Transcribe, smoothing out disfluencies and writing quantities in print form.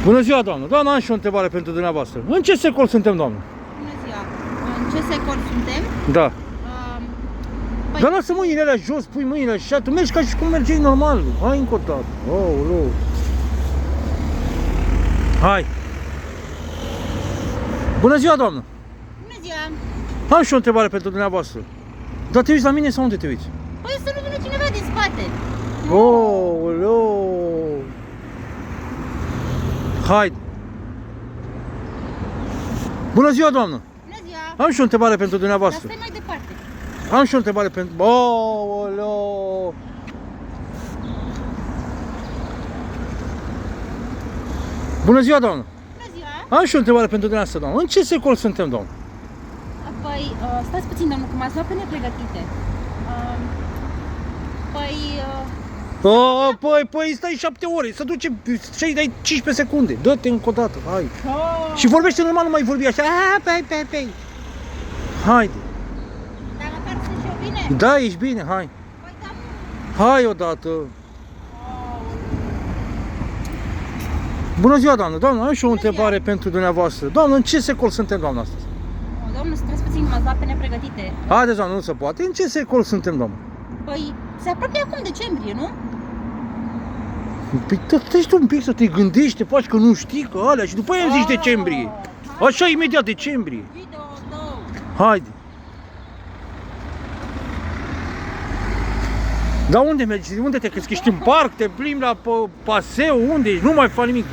Bună ziua, doamnă! Doamnă, am și o întrebare pentru dumneavoastră. În ce secol suntem, doamnă? Bună ziua! În ce secol suntem? Da. Păi, Dar lasă mâinile alea jos, pui mâinile așa, tu mergi ca și cum mergeai normal. Hai încă o dată. Oh. Hai. Bună ziua, doamnă! bună ziua! Am și o întrebare pentru dumneavoastră. Dar te uiți la mine sau unde te uiți? Păi să nu vină cineva din spate. Oh. Hai. Bună ziua, doamnă! Bună ziua! Am și o întrebare pentru Dar dumneavoastră. stai mai departe. Am și o întrebare pentru... Oh. Bună ziua, doamnă! Bună ziua! Am și o întrebare pentru dumneavoastră, doamnă. În ce secol suntem, doamnă? Păi, stați puțin, domnul, că m-ați luat pe nepregătite. Păi stai 7 ore, să duce și dai 15 secunde. Dă-te încă o dată, hai. Și vorbește normal, nu mai vorbi așa. Pe. Haide. Dar măcar sunt și eu bine? Da, ești bine, hai. Păi, da, mă. Hai odată. Bună ziua, doamnă. Doamnă, am și o Bună întrebare pentru dumneavoastră. Doamnă, în ce secol suntem, doamnă, astăzi? Domnul, stați puțin, m-ați luat pe nepregătite. Haideți, doamnă, nu se poate. În ce secol suntem, doamnă? Păi, se apropie acum decembrie, nu? Păi stai tu un pic să te gândești, te faci că nu știi, că alea și după aia îmi zici decembrie. Așa imediat decembrie. Video tău. Haide. Dar unde mergi? Unde te crezi? Că ești în parc? Te plimbi la paseu? Unde ești? Nu mai fac nimic.